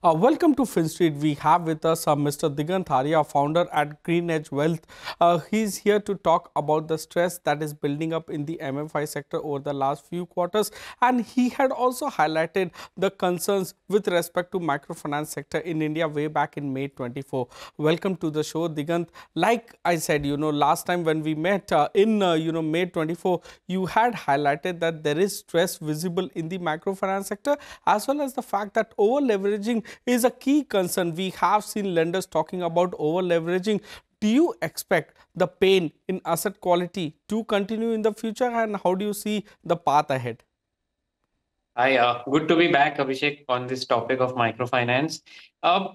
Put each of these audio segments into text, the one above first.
Welcome to Fin Street. We have with us Mr. Digant Haria, founder at Greenedge Wealth. He's here to talk about the stress that is building up in the MFI sector over the last few quarters. And he had also highlighted the concerns with respect to microfinance sector in India way back in May 24. Welcome to the show, Digant. Like I said, last time when we met in May 24, you had highlighted that there is stress visible in the microfinance sector, as well as the fact that over leveraging is a key concern. We have seen lenders talking about over leveraging. Do you expect the pain in asset quality to continue in the future, and how do you see the path ahead? Hi, good to be back, Abhishek, on this topic of microfinance. When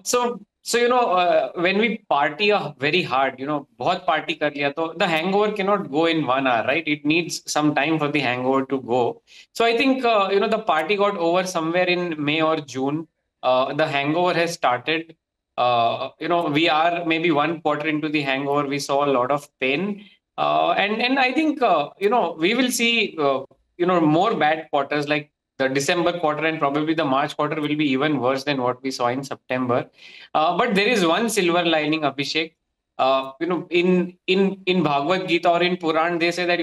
we party very hard, बहुत party कर लिया, तो the hangover cannot go in 1 hour, right? It needs some time for the hangover to go. So I think, the party got over somewhere in May or June. The hangover has started. We are maybe 1 quarter into the hangover. We saw a lot of pain. And I think, we will see, more bad quarters like the December quarter and probably the March quarter will be even worse than what we saw in September. But there is one silver lining, Abhishek. In Bhagavad Gita or in Puran, they say that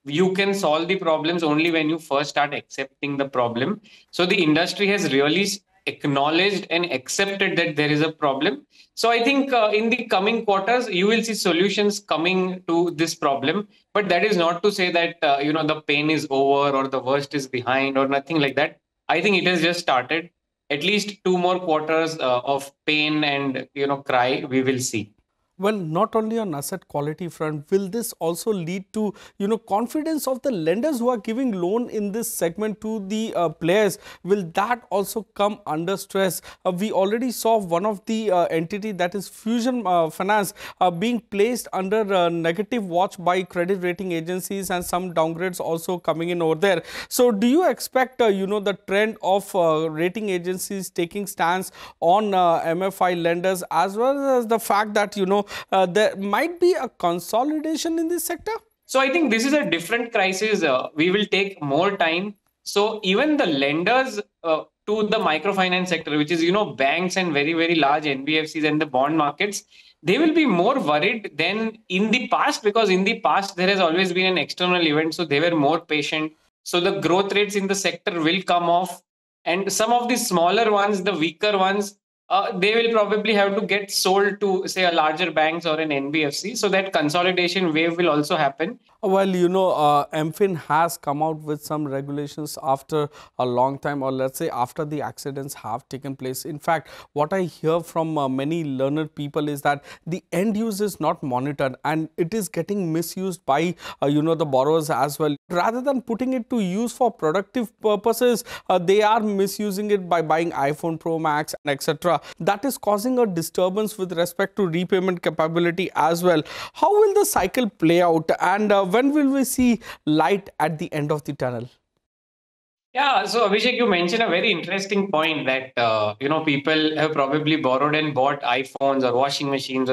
you can solve the problems only when you first start accepting the problem. So the industry has really acknowledged and accepted that there is a problem. So I think in the coming quarters, you will see solutions coming to this problem. But that is not to say that the pain is over or the worst is behind or nothing like that. I think it has just started. At least 2 more quarters of pain and cry we will see. Well, not only on asset quality front, will this also lead to, confidence of the lenders who are giving loan in this segment to the players? Will that also come under stress? We already saw one of the entity, that is Fusion Finance, being placed under negative watch by credit rating agencies, and some downgrades also coming in over there. So do you expect, the trend of rating agencies taking stance on MFI lenders, as well as the fact that, there might be a consolidation in this sector? So I think this is a different crisis. We will take more time. So even the lenders to the microfinance sector, which is, banks and very, very large NBFCs and the bond markets, they will be more worried than in the past, because in the past there has always been an external event. So they were more patient. So the growth rates in the sector will come off. And some of the smaller ones, the weaker ones, they will probably have to get sold to, say, a larger banks or an NBFC. So that consolidation wave will also happen. Well, MFIN has come out with some regulations after a long time, or let's say after the accidents have taken place. In fact, what I hear from many learned people is that the end use is not monitored, and it is getting misused by, the borrowers as well. Rather than putting it to use for productive purposes, they are misusing it by buying iPhone Pro Max, etc. That is causing a disturbance with respect to repayment capability as well. How will the cycle play out, and when will we see light at the end of the tunnel? Yeah, so Abhishek, you mentioned a very interesting point that people have probably borrowed and bought iPhones or washing machines.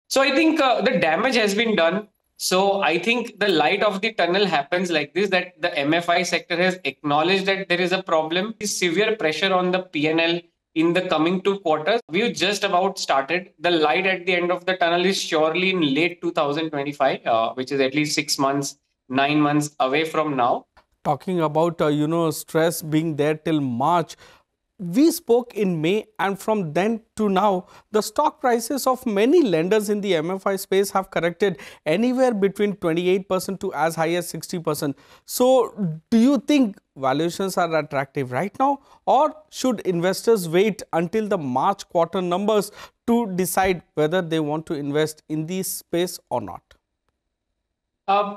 So I think the damage has been done. So I think the light of the tunnel happens like this: that the MFI sector has acknowledged that there is a problem, severe pressure on the PNL in the coming 2 quarters. We've just about started. The light at the end of the tunnel is surely in late 2025, which is at least 6 months, 9 months away from now. Talking about, stress being there till March, we spoke in May, and from then to now, the stock prices of many lenders in the MFI space have corrected anywhere between 28% to as high as 60%. So, do you think valuations are attractive right now, or should investors wait until the March quarter numbers to decide whether they want to invest in this space or not?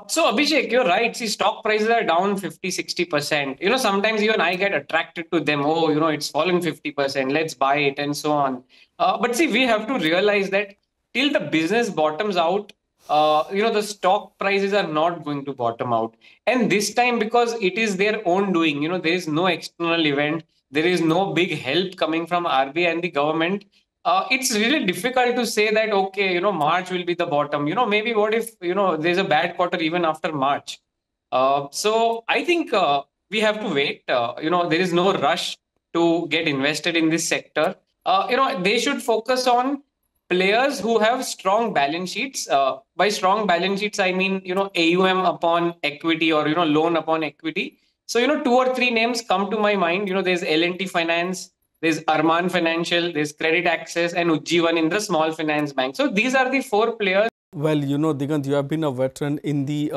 So Abhishek, you're right. See, stock prices are down 50-60%. Sometimes even I get attracted to them. Oh, it's fallen 50%. Let's buy it and so on. But see, we have to realize that till the business bottoms out, the stock prices are not going to bottom out. And this time, because it is their own doing, there is no external event. There is no big help coming from RBI and the government. It's really difficult to say that, okay, March will be the bottom. Maybe what if, there's a bad quarter even after March. So I think we have to wait. There is no rush. to get invested in this sector. They should focus on players who have strong balance sheets. By strong balance sheets, I mean, AUM upon equity, or, loan upon equity. So, two or three names come to my mind. There's L&T Finance, there's Arman Financial, there's Credit Access, and Ujjivan in the small finance bank. So these are the four players. Well, Digant, you have been a veteran in the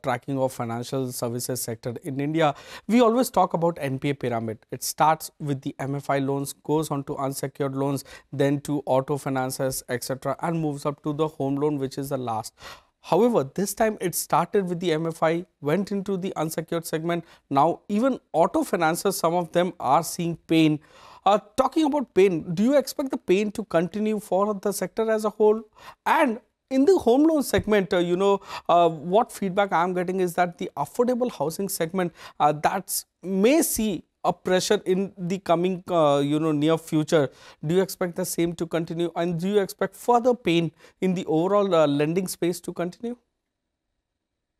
tracking of financial services sector in India. We always talk about NPA pyramid. It starts with the MFI loans, goes on to unsecured loans, then to auto finances, etc., and moves up to the home loan, which is the last. However, this time it started with the MFI, went into the unsecured segment. Now, even auto financiers, some of them are seeing pain. Talking about pain, do you expect the pain to continue for the sector as a whole? And in the home loan segment, what feedback I am getting is that the affordable housing segment that may see a pressure in the coming, near future. Do you expect the same to continue? And do you expect further pain in the overall lending space to continue?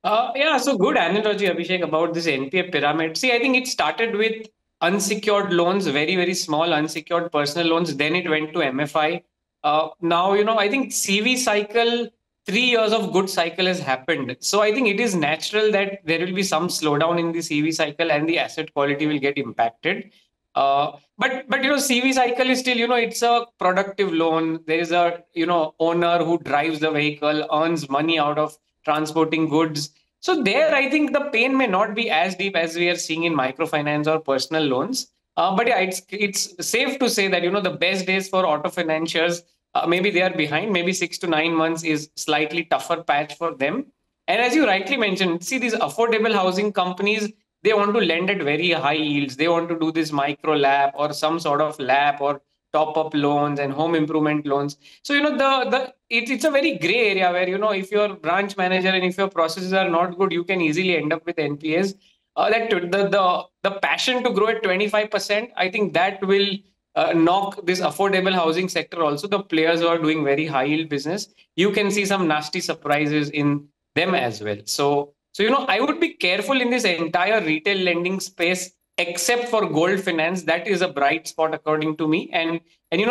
Yeah, so good analogy, Abhishek, about this NPA pyramid. See, I think it started with unsecured loans, very, very small unsecured personal loans. Then it went to MFI. Now, I think CV cycle, 3 years of good cycle has happened. So I think it is natural that there will be some slowdown in the CV cycle and the asset quality will get impacted. But CV cycle is still, it's a productive loan. There is a, owner who drives the vehicle, earns money out of transporting goods. So there, I think the pain may not be as deep as we are seeing in microfinance or personal loans. But yeah, it's safe to say that, the best days for auto financiers, maybe they are behind. Maybe 6 to 9 months is slightly tougher patch for them. And as you rightly mentioned, see, these affordable housing companies, they want to lend at very high yields. They want to do this micro LAP or some sort of LAP or top up loans and home improvement loans. So, it's a very gray area where, if you're branch manager and if your processes are not good, you can easily end up with NPAs. That the passion to grow at 25%, I think that will knock this affordable housing sector also. The players who are doing very high yield business, you can see some nasty surprises in them as well. So I would be careful in this entire retail lending space, except for gold finance. That is a bright spot according to me. And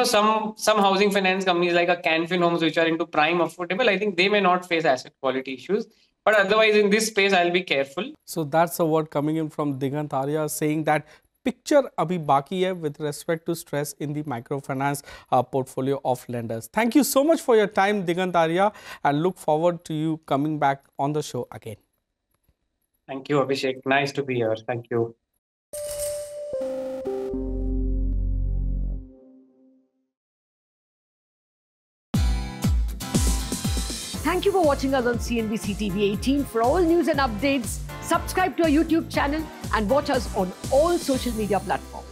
some housing finance companies like a Canfin Homes, which are into prime affordable, I think they may not face asset quality issues. But otherwise, in this space, I'll be careful. So that's a word coming in from Digant Haria, saying that picture abhi baki hai with respect to stress in the microfinance portfolio of lenders. Thank you so much for your time, Digant Haria, and look forward to you coming back on the show again. Thank you, Abhishek. Nice to be here. Thank you. Thank you for watching us on CNBC TV18. For all news and updates, subscribe to our YouTube channel and watch us on all social media platforms.